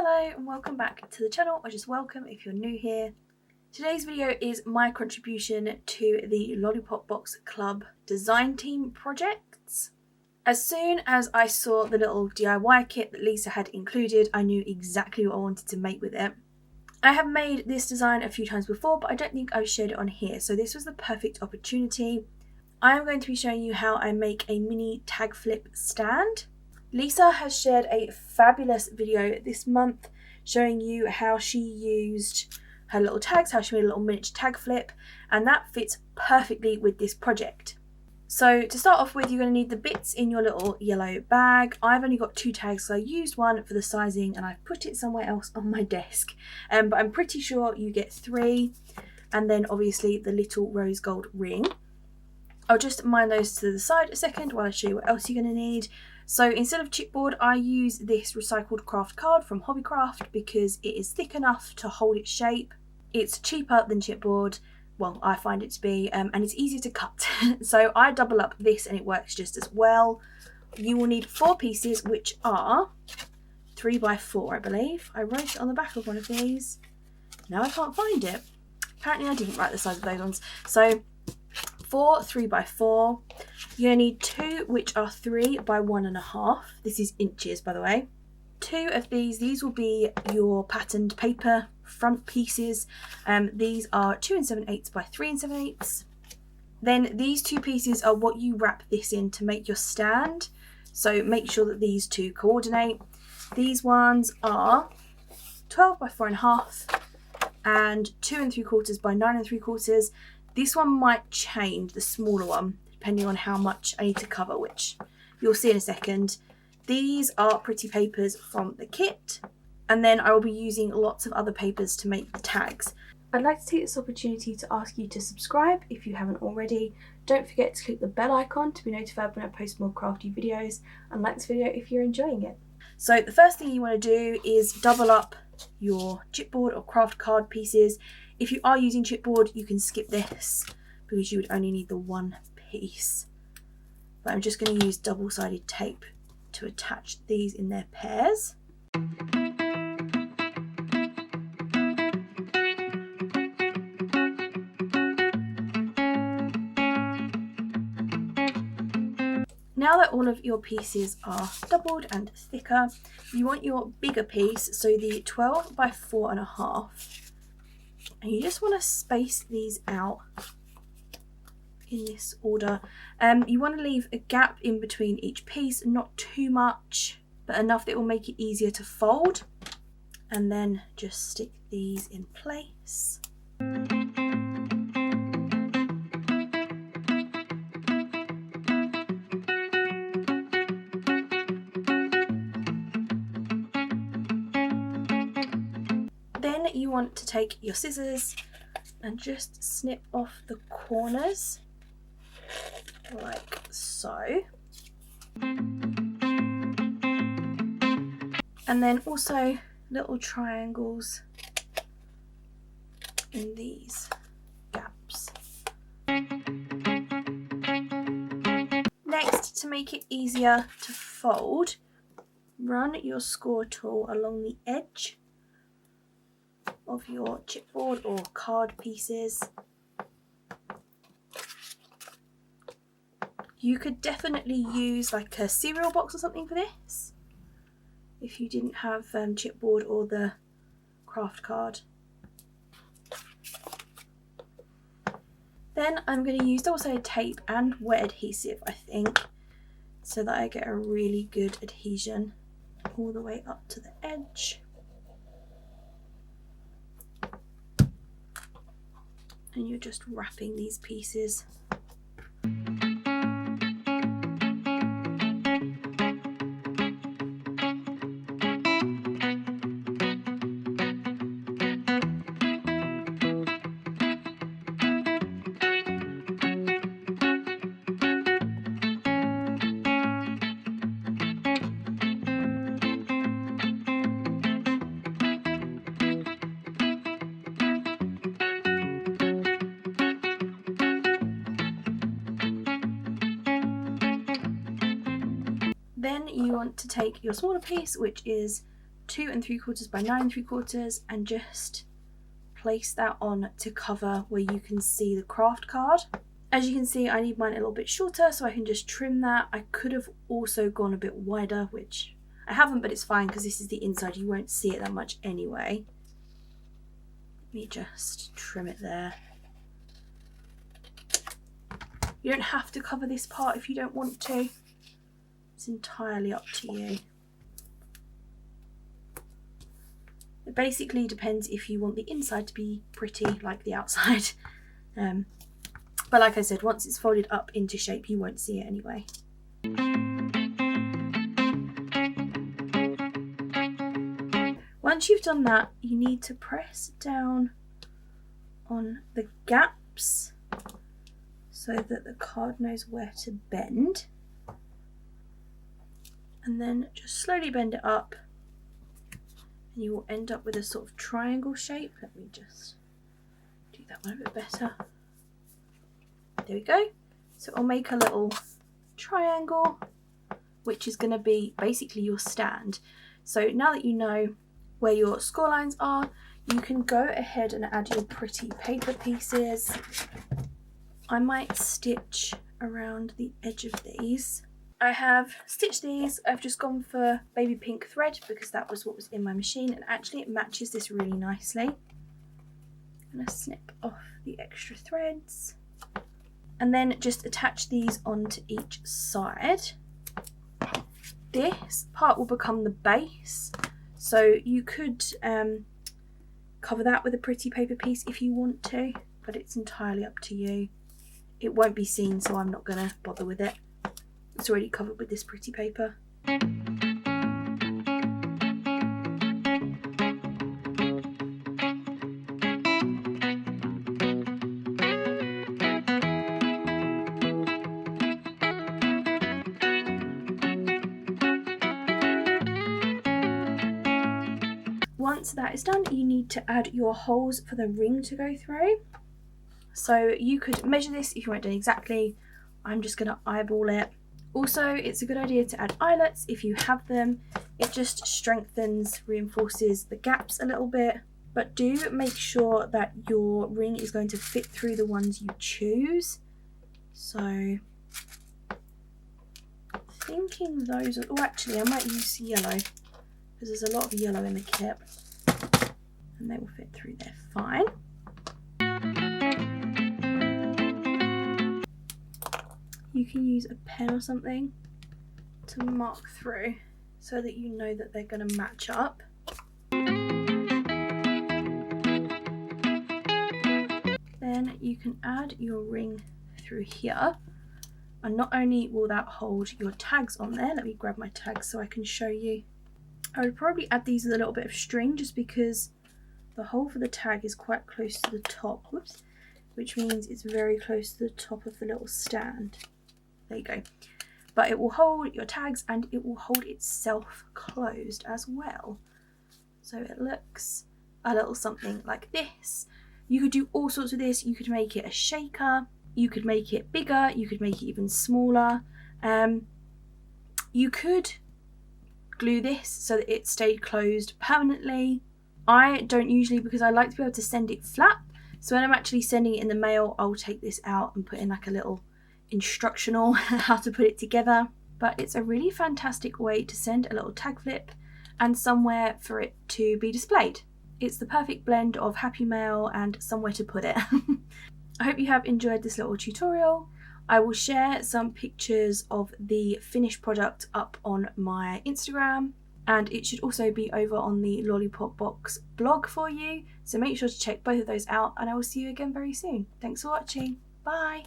Hello and welcome back to the channel, or just welcome if you're new here. Today's video is my contribution to the Lollipop Box Club design team projects. As soon as I saw the little DIY kit that Lisa had included, I knew exactly what I wanted to make with it. I have made this design a few times before, but I don't think I've shared it on here, so this was the perfect opportunity. I am going to be showing you how I make a mini tag flip stand. Lisa has shared a fabulous video this month showing you how she used her little tags, how she made a little miniature tag flip, and that fits perfectly with this project. So to start off with, you're going to need the bits in your little yellow bag. I've only got 2 tags, so I used one for the sizing and I've put it somewhere else on my desk. But I'm pretty sure you get 3, and then obviously the little rose gold ring. I'll just mine those to the side a second while I show you what else you're going to need. So instead of chipboard, I use this recycled Kraft card from Hobbycraft because it is thick enough to hold its shape. It's cheaper than chipboard, well, I find it to be, and it's easier to cut. So I double up this and it works just as well. You will need 4 pieces, which are 3 by 4, I believe. I wrote it on the back of one of these. Now I can't find it. Apparently I didn't write the size of those ones. So 4 3 by 4. You're going to need 2 which are 3 by 1.5. This is inches, by the way. 2 of these will be your patterned paper front pieces. These are 2 7/8 by 3 7/8. Then these 2 pieces are what you wrap this in to make your stand. So make sure that these 2 coordinate. These ones are 12 by 4.5 and 2 3/4 by 9 3/4. This one might change, the smaller one, depending on how much I need to cover, which you'll see in a second. These are pretty papers from the kit, and then I will be using lots of other papers to make the tags. I'd like to take this opportunity to ask you to subscribe if you haven't already. Don't forget to click the bell icon to be notified when I post more crafty videos, and like this video if you're enjoying it. So the first thing you want to do is double up your chipboard or craft card pieces. If you are using chipboard, you can skip this because you would only need the 1 piece. But I'm just going to use double-sided tape to attach these in their pairs. Now that all of your pieces are doubled and thicker, you want your bigger piece, so the 12 by 4.5. And you just want to space these out in this order. You want to leave a gap in between each piece, not too much, but enough that it will make it easier to fold. And then just stick these in place. Then you want to take your scissors and just snip off the corners like so. And then also little triangles in these gaps. Next, to make it easier to fold, run your score tool along the edge of your chipboard or card pieces. You could definitely use like a cereal box or something for this if you didn't have chipboard or the craft card. Then I'm going to use double-sided tape and wet adhesive, I think, so that I get a really good adhesion all the way up to the edge. And you're just wrapping these pieces. Then you want to take your smaller piece, which is 2 3/4 by 9 3/4 and just place that on to cover where you can see the craft card. As you can see, I need mine a little bit shorter, so I can just trim that. I could have also gone a bit wider, which I haven't, but it's fine because this is the inside. You won't see it that much anyway. Let me just trim it there. You don't have to cover this part if you don't want to. It's entirely up to you. It basically depends if you want the inside to be pretty like the outside. But like I said, once it's folded up into shape, you won't see it anyway. Once you've done that, you need to press down on the gaps so that the card knows where to bend. And then just slowly bend it up and you will end up with a sort of triangle shape. Let me just do that one a bit better. There we go. So I'll make a little triangle, which is going to be basically your stand. So now that you know where your score lines are, you can go ahead and add your pretty paper pieces. I might stitch around the edge of these. I have stitched these. I've just gone for baby pink thread because that was what was in my machine, and actually it matches this really nicely. I'm going to snip off the extra threads and then just attach these onto each side. This part will become the base, so you could cover that with a pretty paper piece if you want to, but it's entirely up to you. It won't be seen, so I'm not going to bother with it. It's already covered with this pretty paper. Once that is done, you need to add your holes for the ring to go through. So you could measure this if you weren't doing exactly. I'm just going to eyeball it. Also, it's a good idea to add eyelets if you have them. It just strengthens, reinforces the gaps a little bit. But do make sure that your ring is going to fit through the ones you choose. So, thinking those are... Oh, actually, I might use yellow because there's a lot of yellow in the kit. And they will fit through there fine. You can use a pen or something to mark through so that you know that they're going to match up. Then you can add your ring through here, and not only will that hold your tags on there, let me grab my tags so I can show you. I would probably add these with a little bit of string just because the hole for the tag is quite close to the top, whoops, which means it's very close to the top of the little stand. There you go. But it will hold your tags and it will hold itself closed as well. So it looks a little something like this. You could do all sorts with this. You could make it a shaker. You could make it bigger. You could make it even smaller. You could glue this so that it stayed closed permanently. I don't usually, because I like to be able to send it flat. So when I'm actually sending it in the mail, I'll take this out and put in like a little instructional how to put it together. But it's a really fantastic way to send a little tag flip and somewhere for it to be displayed. It's the perfect blend of happy mail and somewhere to put it. I hope you have enjoyed this little tutorial. I will share some pictures of the finished product up on my Instagram, and it should also be over on the Lollipop Box blog for you. So make sure to check both of those out, and I will see you again very soon. Thanks for watching. Bye.